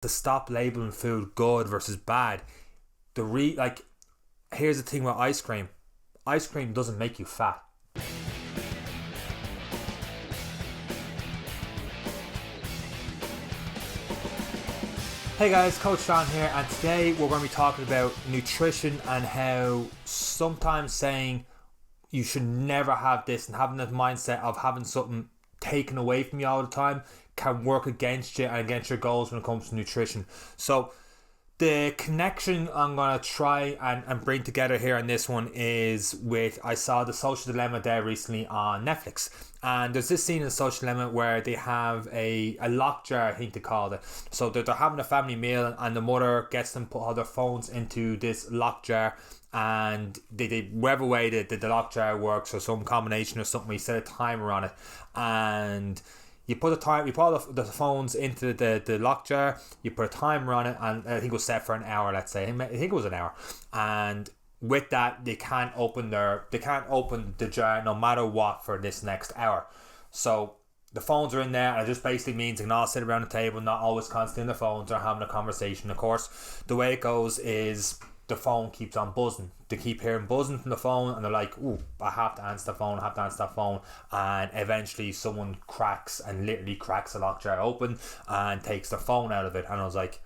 to stop labeling food good versus bad. Here's the thing with ice cream. Ice cream doesn't make you fat. Hey guys, Coach Sean here, and today we're going to be talking about nutrition and how sometimes saying you should never have this and having that mindset of having something taken away from you all the time can work against you and against your goals when it comes to nutrition. So the connection I'm going to try and bring together here on this one is I saw The Social Dilemma there recently on Netflix. And there's this scene in The Social Dilemma where they have a lockjar, I think they call it. So they're having a family meal and the mother gets them put all their phones into this lockjar. And they whatever way the lockjar works or some combination or something, you set a timer on it. And you put all the phones into the lockjar, you put a timer on it, and I think it was set for an hour, let's say. I think it was an hour. And with that, they can't open the jar no matter what for this next hour. So the phones are in there, and it just basically means they can all sit around the table, not always constantly on their phones or having a conversation. Of course, the way it goes is the phone keeps on buzzing. They keep hearing buzzing from the phone, and they're like, "Ooh, I have to answer the phone," and eventually someone literally cracks the lockjar open and takes the phone out of it. And I was like,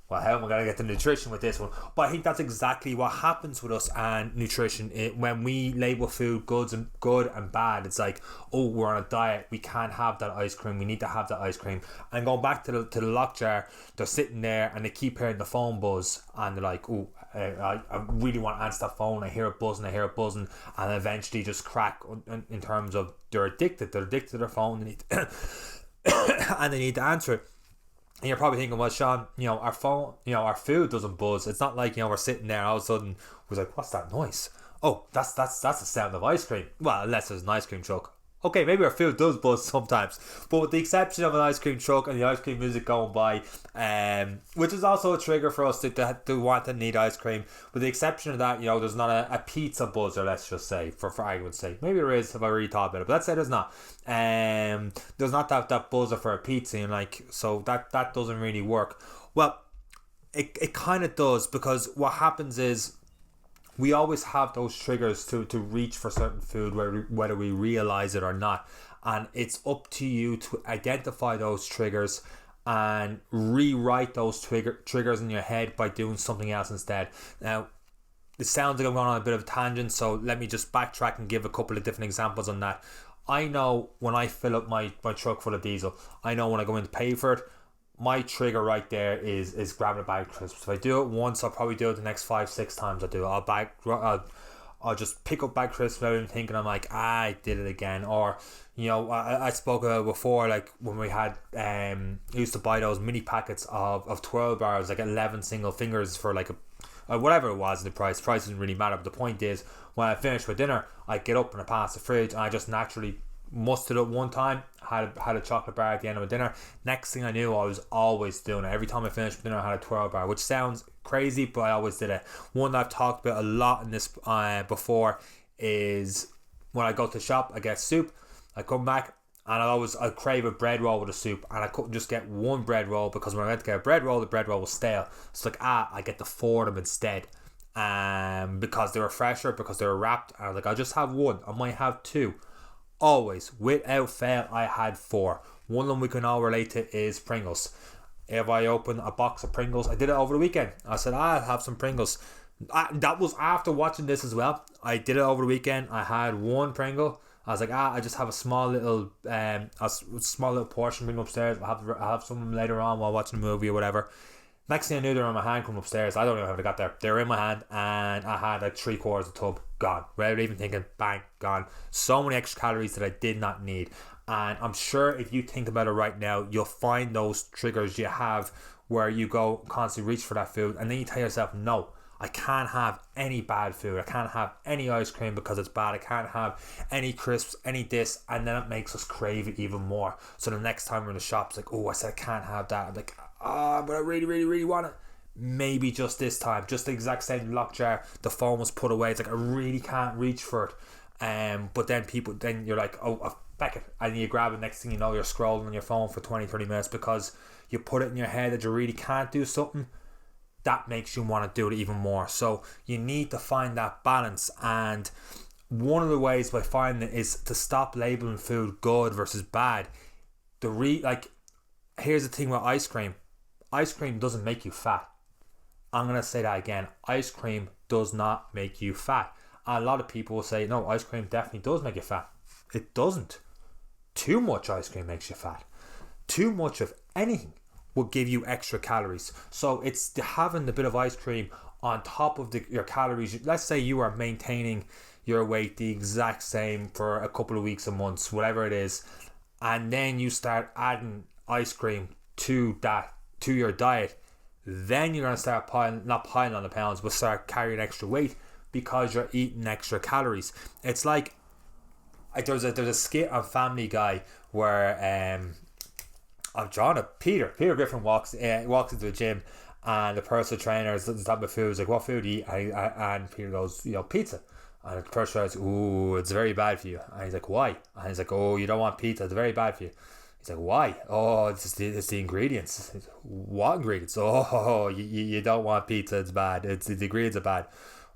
well, how am I going to get the nutrition with this one? But I think that's exactly what happens with us and nutrition. When we label food good and bad, it's like, oh, we're on a diet, we can't have that ice cream, we need to have that ice cream. And going back to the lockjar, they're sitting there and they keep hearing the phone buzz, and they're like, oh, I really want to answer that phone. I hear it buzzing, and eventually just crack in terms of they're addicted to their phone, and they need to answer it. And you're probably thinking, well, Sean, our phone, our food doesn't buzz. It's not like, we're sitting there and all of a sudden we're like, what's that noise? Oh, that's the sound of ice cream. Well, unless there's an ice cream truck. Okay, maybe our food does buzz sometimes, but with the exception of an ice cream truck and the ice cream music going by, which is also a trigger for us to want and need ice cream. With the exception of that, there's not a pizza buzzer, let's just say, for argument's sake. Maybe there is if I really thought about it, but let's say there's not. There's not that buzzer for a pizza, and so that doesn't really work. Well, it kind of does, because what happens is, we always have those triggers to reach for certain food, whether we realize it or not. And it's up to you to identify those triggers and rewrite those triggers in your head by doing something else instead. Now, it sounds like I'm going on a bit of a tangent, so let me just backtrack and give a couple of different examples on that. I know when I fill up my truck full of diesel, I know when I go in to pay for it, my trigger right there is grabbing a bag of crisps. If I do it once, I'll probably do it the next 5-6 times I do it. I'll just pick up bag of crisps without even thinking. I'm like, I did it again. Or, I spoke about before, like when we had used to buy those mini packets of 12 bars, like 11 single fingers for like whatever it was. The price doesn't really matter, but the point is, when I finish with dinner, I get up and I pass the fridge, and I just naturally mustered up one time, had a chocolate bar at the end of my dinner. Next thing I knew, I was always doing it. Every time I finished dinner, I had a 12 bar, which sounds crazy, but I always did it. One that I've talked about a lot in this before is when I go to the shop, I get soup, I come back, and I crave a bread roll with a soup, and I couldn't just get one bread roll, because when I went to get a bread roll, the bread roll was stale. It's like, I get the 4 of them instead, because they were fresher, because they were wrapped. And I was like, I'll just have one, I might have 2. Always, without fail, I had 4. One of them we can all relate to is Pringles. If I open a box of Pringles, I did it over the weekend. I said, I'll have some Pringles. That was after watching this as well. I did it over the weekend. I had one Pringle. I was like, I just have a small little portion, bring upstairs. I'll have some later on while watching a movie or whatever. Next thing I knew, they were in my hand coming upstairs. I don't know how they got there. They were in my hand, and I had like 3/4 of the tub gone. Without even thinking, bang, gone. So many extra calories that I did not need. And I'm sure if you think about it right now, you'll find those triggers you have where you go constantly reach for that food, and then you tell yourself, no, I can't have any bad food. I can't have any ice cream because it's bad. I can't have any crisps, any this, and then it makes us crave it even more. So the next time we're in the shop, it's like, oh, I said I can't have that. I'm like, but I really, really, really want it. Maybe just this time, just the exact same lockjar, the phone was put away. It's like, I really can't reach for it. But then you're like, oh, Beckett, and you grab it. Next thing you know, you're scrolling on your phone for 20-30 minutes because you put it in your head that you really can't do something. That makes you want to do it even more. So you need to find that balance, and one of the ways by finding it is to stop labeling food good versus bad. Here's the thing with ice cream. Ice cream doesn't make you fat. I'm going to say that again. Ice cream does not make you fat. And a lot of people will say, no, ice cream definitely does make you fat. It doesn't. Too much ice cream makes you fat. Too much of anything will give you extra calories. So it's having a bit of ice cream on top of your calories. Let's say you are maintaining your weight the exact same for a couple of weeks and months, whatever it is, and then you start adding ice cream to your diet. Then you're going to start not piling on the pounds, but start carrying extra weight because you're eating extra calories. It's like there's a skit on Family Guy where I'm drawing it. Peter Griffin walks into the gym, and the personal trainer is talking about food. He's like, "What food do you eat?" And Peter goes, "Pizza." And the personal trainer says, "Ooh, it's very bad for you." And he's like, "Why?" And he's like, "Oh, you don't want pizza. It's very bad for you." He's like, "Why?" "Oh, it's the ingredients." Like, "What ingredients?" "Oh, you don't want pizza. It's bad. It's the ingredients are bad."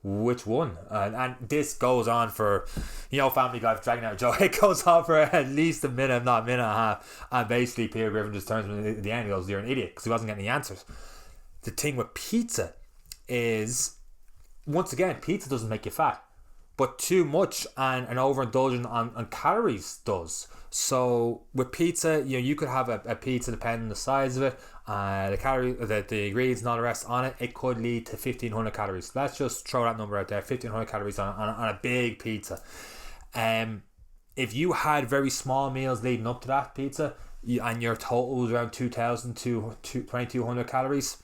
"Which one?" And this goes on for, Family Guy dragging out a joke. It goes on for at least a minute, not a minute and a half. And basically, Peter Griffin just turns to him at the end and goes, "You're an idiot," because he wasn't getting the answers. The thing with pizza is, once again, pizza doesn't make you fat. But too much and overindulging on calories does. So with pizza, you could have a pizza depending on the size of it, the calories, the ingredients and all the rest on it. It could lead to 1,500 calories. Let's just throw that number out there: 1,500 calories on a big pizza. If you had very small meals leading up to that pizza, and your total was around 2,000 to 2,200 calories,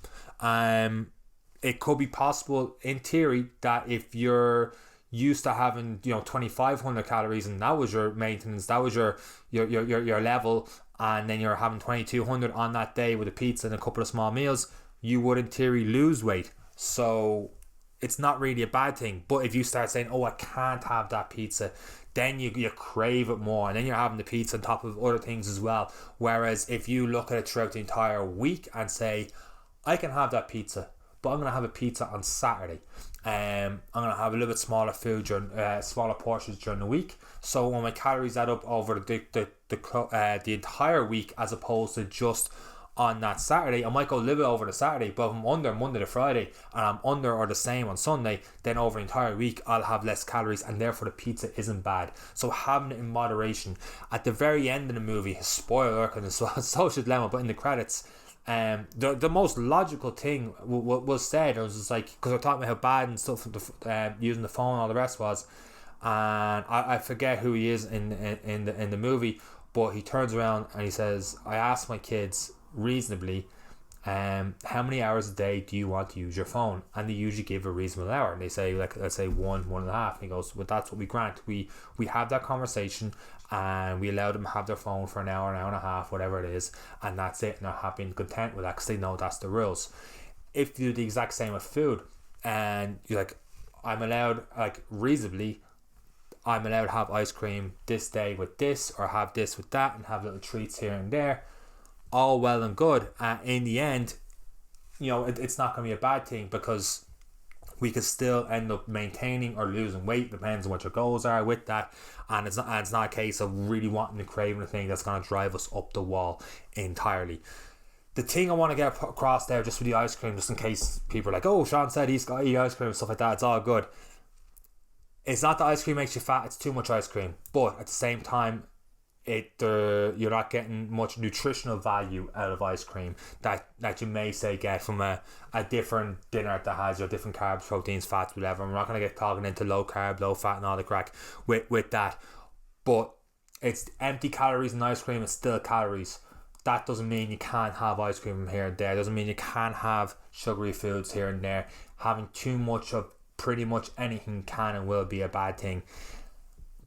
it could be possible in theory that if you're used to having 2,500 calories and that was your maintenance, that was your level, and then you're having 2,200 on that day with a pizza and a couple of small meals, you would in theory lose weight. So it's not really a bad thing. But if you start saying, "Oh, I can't have that pizza," then you crave it more, and then you're having the pizza on top of other things as well. Whereas if you look at it throughout the entire week and say, "I can have that pizza, but I'm going to have a pizza on Saturday. I'm going to have a little bit smaller food during smaller portions during the week." So when my calories add up over the entire week, as opposed to just on that Saturday, I might go a little bit over the Saturday, but if I'm under Monday to Friday and I'm under or the same on Sunday, then over the entire week I'll have less calories, and therefore the pizza isn't bad. So having it in moderation. At the very end of the movie, spoiler alert, and it's a social dilemma, but in the credits, the most logical thing was said. It was just like, because we're talking about how bad and stuff using the phone and all the rest was, and I forget who he is in the movie, but he turns around and he says, "I asked my kids reasonably, how many hours a day do you want to use your phone?" And they usually give a reasonable hour, and they say, like, let's say 1.5. And he goes, "Well, that's what we grant. We have that conversation, and we allow them to have their phone for an hour and a half, whatever it is, and that's it, and they're happy and content with that because they know that's the rules." If you do the exact same with food, and you're like, "I'm allowed, like, reasonably, I'm allowed to have ice cream this day with this, or have this with that, and have little treats here and there," all well and good. In the end, it's not going to be a bad thing, because we could still end up maintaining or losing weight, depends on what your goals are with that, and it's not a case of really wanting to crave a thing that's going to drive us up the wall entirely. The thing I want to get across there, just with the ice cream, just in case people are like, "Oh, Sean said he's got to eat ice cream and stuff like that, it's all good." It's not that ice cream makes you fat, it's too much ice cream. But at the same time, you're not getting much nutritional value out of ice cream that you may say get from a different dinner that has your different carbs, proteins, fats, whatever. I'm not going to get talking into low carb, low fat and all the crack with that, but it's empty calories, and ice cream is still calories. That doesn't mean you can't have ice cream here and there. It doesn't mean you can't have sugary foods here and there. Having too much of pretty much anything can and will be a bad thing.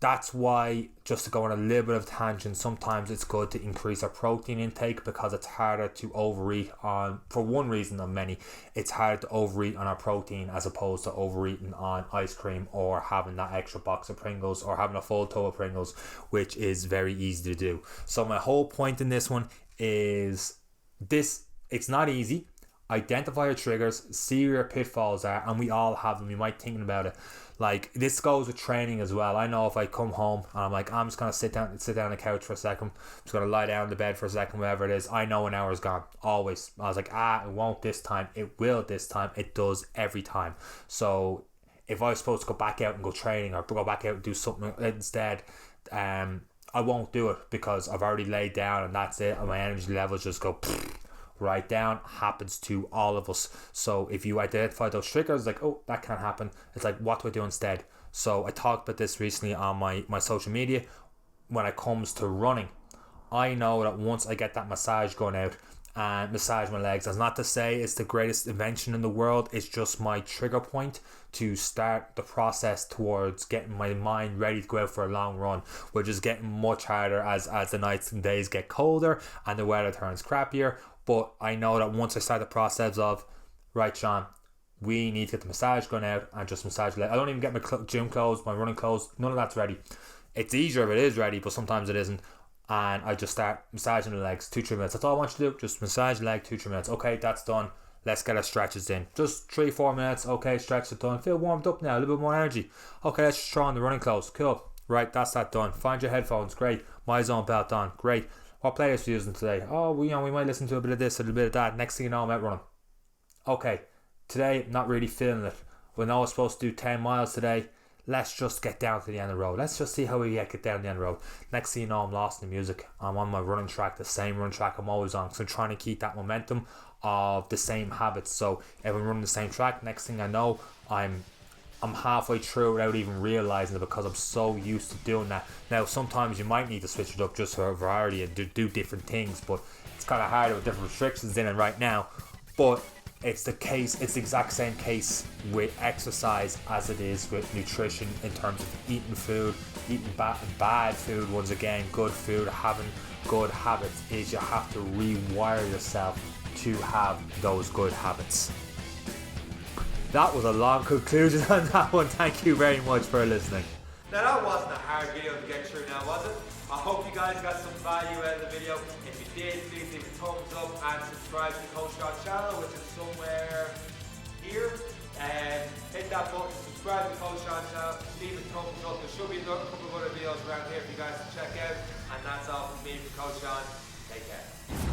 that's why, just to go on a little bit of tangent, sometimes it's good to increase our protein intake, because it's harder to overeat on, for one reason of many, it's harder to overeat on our protein as opposed to overeating on ice cream or having that extra box of Pringles or having a full tub of Pringles, which is very easy to do. So my whole point in this one is this: it's not easy. Identify your triggers, see where your pitfalls are, and we all have them. You might think about it. Like, this goes with training as well. I know if I come home and I'm like, I'm just gonna sit down on the couch for a second, I'm just gonna lie down in the bed for a second, whatever it is, I know an hour's gone. Always. I was like, it won't this time. It will this time. It does every time. So if I was supposed to go back out and go training or go back out and do something instead, I won't do it because I've already laid down and that's it, and my energy levels just go right down. Happens to all of us. So if you identify those triggers, like, oh, that can't happen, it's like, what do I do instead? So I talked about this recently on my social media. When it comes to running, I know that once I get that massage going out and massage my legs, that's not to say it's the greatest invention in the world, it's just my trigger point to start the process towards getting my mind ready to go out for a long run, which is getting much harder as the nights and days get colder and the weather turns crappier. But I know that once I start the process of, right, Sean, we need to get the massage going out and just massage legs. I don't even get my gym clothes, my running clothes, none of that's ready. It's easier if it is ready, but sometimes it isn't. And I just start massaging the legs, 2-3 minutes. That's all I want you to do. Just massage the leg, 2-3 minutes. Okay, that's done. Let's get our stretches in. Just 3-4 minutes. Okay, stretch it done. Feel warmed up now, a little bit more energy. Okay, let's just throw on the running clothes. Cool. Right, that's that done. Find your headphones. Great. My zone belt on. Great. What playlist are you using today? Oh, we might listen to a bit of this, a little bit of that. Next thing you know, I'm out running. Okay, today, not really feeling it. We know I was supposed to do 10 miles today. Let's just get down to the end of the road. Let's just see how we get down the end of the road. Next thing you know, I'm lost in the music. I'm on my running track, the same running track I'm always on. So I'm trying to keep that momentum of the same habits. So if I'm running the same track, next thing I know, I'm halfway through without even realising it, because I'm so used to doing that. Now, sometimes you might need to switch it up just for a variety and do different things, but it's kind of harder with different restrictions in it right now. But it's the exact same case with exercise as it is with nutrition, in terms of eating food, eating bad food. Once again, good food, having good habits, is you have to rewire yourself to have those good habits. That was a long conclusion on that one. Thank you very much for listening. Now, that wasn't a hard video to get through now, was it? I hope you guys got some value out of the video. If you did, please leave a thumbs up and subscribe to the Coach Sean channel, which is somewhere here. And hit that button, subscribe to the Coach Sean channel, leave a thumbs up. There should be a couple of other videos around here for you guys to check out. And that's all from me, from Coach Sean. Take care.